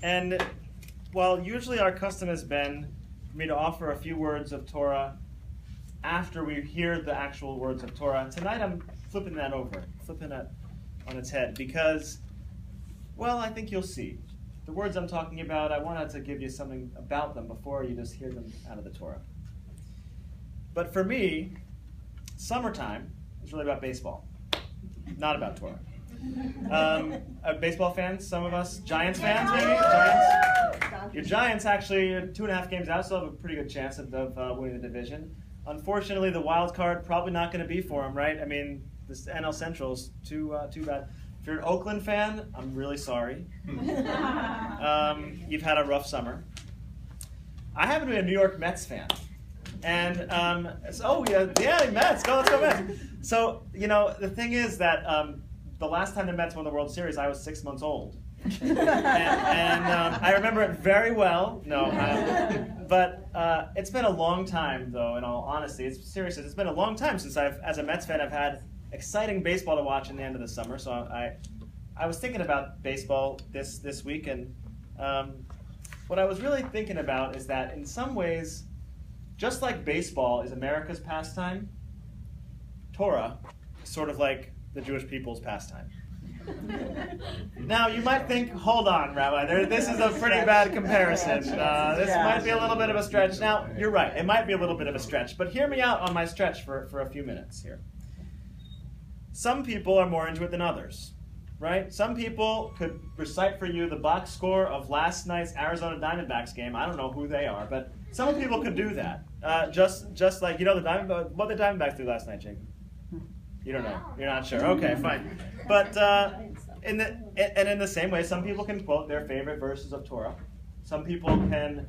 And while usually our custom has been for me to offer a few words of Torah after we hear the actual words of Torah, tonight I'm flipping that over, flipping it on its head, because, well, I think you'll see. The words I'm talking about, I wanted to give you something about them before you just hear them out of the Torah. But for me, summertime is really about baseball, not about Torah. Baseball fans, some of us, Giants fans maybe? Giants? Your Giants actually, 2.5 games out, still have a pretty good chance of winning the division. Unfortunately, the wild card probably not going to be for them, right? I mean, this NL Central's too bad. If you're an Oakland fan, I'm really sorry. You've had a rough summer. I happen to be a New York Mets fan. And, Mets, go, let's go Mets. So, the thing is that the last time the Mets won the World Series, I was 6 months old. and I remember it very well. But it's been a long time, though, in all honesty. It's been a long time since as a Mets fan, I've had exciting baseball to watch in the end of the summer. So I was thinking about baseball this week, and what I was really thinking about is that in some ways, just like baseball is America's pastime, Torah is sort of like the Jewish people's pastime. Now, you might think, hold on, Rabbi, this is a pretty bad comparison. This might be a little bit of a stretch. Now, you're right, it might be a little bit of a stretch, but hear me out on my stretch for a few minutes here. Some people are more into it than others, right? Some people could recite for you the box score of last night's Arizona Diamondbacks game. I don't know who they are, but some people could do that. Just like, what the Diamondbacks do last night, Jacob? You don't know. You're not sure. Okay, fine. But in the same way, some people can quote their favorite verses of Torah. Some people can,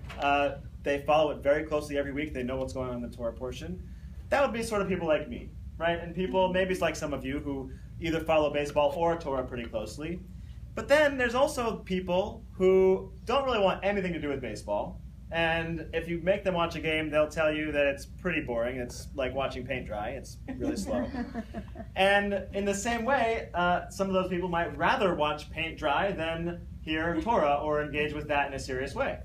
they follow it very closely every week. They know what's going on in the Torah portion. That would be sort of people like me, right? And people, maybe it's like some of you who either follow baseball or Torah pretty closely. But then there's also people who don't really want anything to do with baseball. And if you make them watch a game, they'll tell you that it's pretty boring. It's like watching paint dry. It's really slow. And in the same way, some of those people might rather watch paint dry than hear Torah or engage with that in a serious way.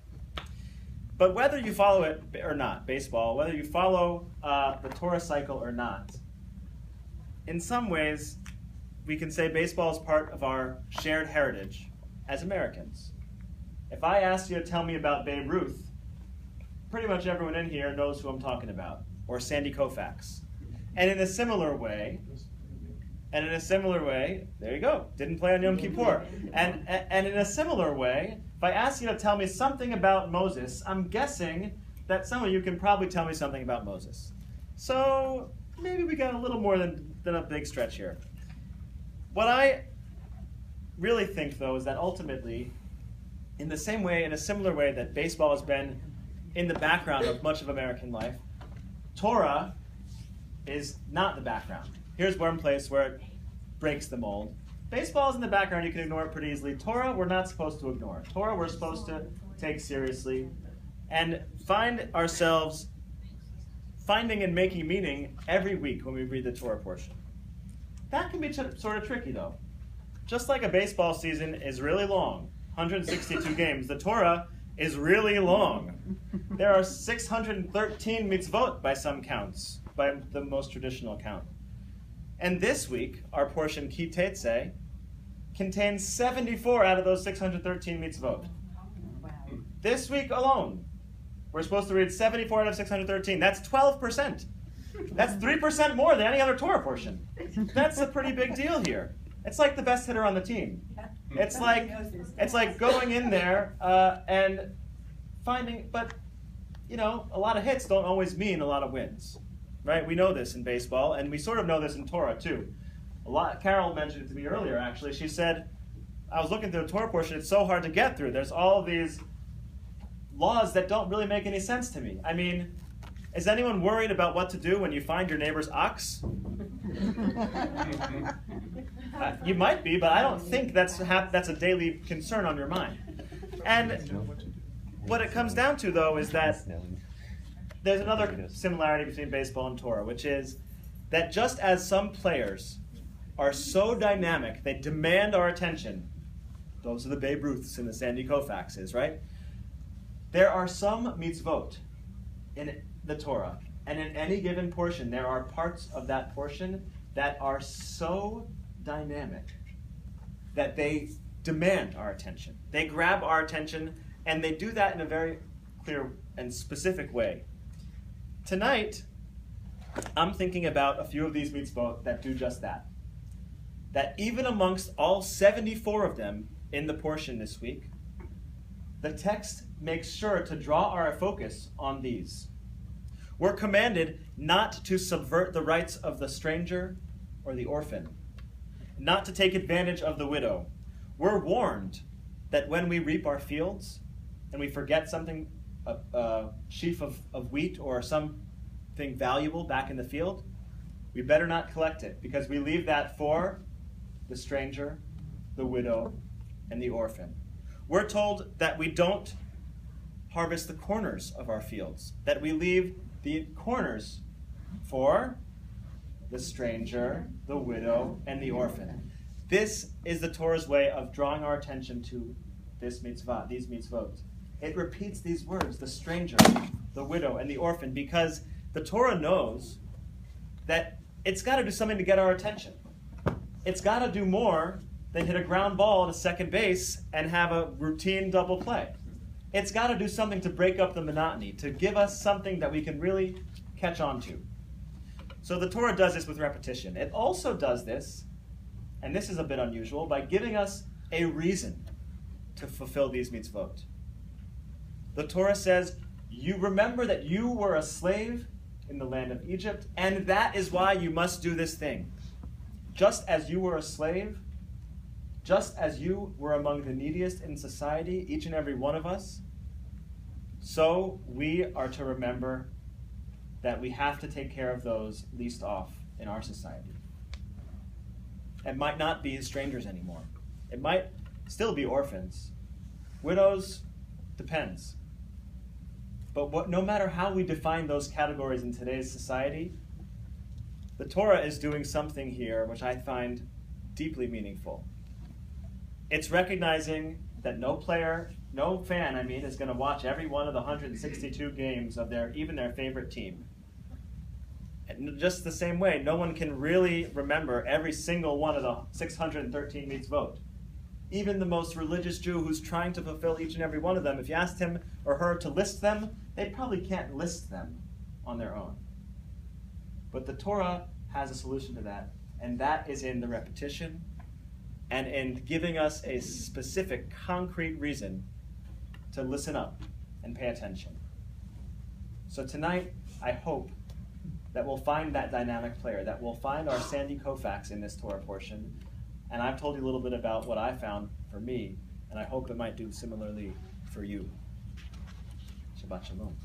But whether you follow it or not, baseball, whether you follow the Torah cycle or not, in some ways, we can say baseball is part of our shared heritage as Americans. If I asked you to tell me about Babe Ruth, pretty much everyone in here knows who I'm talking about, or Sandy Koufax. And in a similar way, there you go, didn't play on Yom Kippur. And in a similar way, if I ask you to tell me something about Moses, I'm guessing that some of you can probably tell me something about Moses. So maybe we got a little more than a big stretch here. What I really think, though, is that ultimately, in a similar way that baseball has been in the background of much of American life, Torah is not the background. Here's one place where it breaks the mold. Baseball is in the background, you can ignore it pretty easily. Torah, we're not supposed to ignore. Torah, we're supposed to take seriously and find ourselves finding and making meaning every week when we read the Torah portion. That can be sort of tricky, though. Just like a baseball season is really long, 162 games, the Torah is really long. There are 613 mitzvot by some counts, by the most traditional count. And this week, our portion Ki Tetzeh contains 74 out of those 613 mitzvot. Wow. This week alone, we're supposed to read 74 out of 613. That's 12%. That's 3% more than any other Torah portion. That's a pretty big deal here. It's like the best hitter on the team. It's like going in there and finding, but a lot of hits don't always mean a lot of wins, right? We know this in baseball, and we sort of know this in Torah too. Carol mentioned it to me earlier, actually. She said, I was looking through the Torah portion, it's so hard to get through. There's all of these laws that don't really make any sense to me. I mean, is anyone worried about what to do when you find your neighbor's ox? You might be, but I don't think that's a daily concern on your mind. And what it comes down to, though, is that there's another similarity between baseball and Torah, which is that just as some players are so dynamic, they demand our attention, Those are the Babe Ruths and the Sandy Koufaxes, right? There are some mitzvot in the Torah, and in any given portion, there are parts of that portion that are so dynamic that they demand our attention. They grab our attention, and they do that in a very clear and specific way. Tonight, I'm thinking about a few of these mitzvot that do just that. That even amongst all 74 of them in the portion this week, the text makes sure to draw our focus on these. We're commanded not to subvert the rights of the stranger or the orphan, not to take advantage of the widow. We're warned that when we reap our fields and we forget something, a sheaf of wheat or something valuable back in the field, we better not collect it, because we leave that for the stranger, the widow, and the orphan. We're told that we don't harvest the corners of our fields, that we leave the corners for the stranger, the widow, and the orphan. This is the Torah's way of drawing our attention to this mitzvah, these mitzvot. It repeats these words, the stranger, the widow, and the orphan, because the Torah knows that it's got to do something to get our attention. It's got to do more than hit a ground ball at a second base and have a routine double play. It's got to do something to break up the monotony, to give us something that we can really catch on to. So the Torah does this with repetition. It also does this, and this is a bit unusual, by giving us a reason to fulfill these mitzvot. The Torah says, you remember that you were a slave in the land of Egypt, and that is why you must do this thing. Just as you were a slave, just as you were among the neediest in society, each and every one of us, so we are to remember that we have to take care of those least off in our society. It might not be strangers anymore. It might still be orphans. Widows, depends. But no matter how we define those categories in today's society, the Torah is doing something here which I find deeply meaningful. It's recognizing that no fan, is going to watch every one of the 162 games of even their favorite team. And just the same way, no one can really remember every single one of the 613 mitzvot. Even the most religious Jew who's trying to fulfill each and every one of them, if you asked him or her to list them, they probably can't list them on their own. But the Torah has a solution to that, and that is in the repetition and in giving us a specific, concrete reason to listen up and pay attention. So tonight, I hope that we'll find that dynamic player, that we'll find our Sandy Koufax in this Torah portion. And I've told you a little bit about what I found for me, and I hope it might do similarly for you. Shabbat Shalom.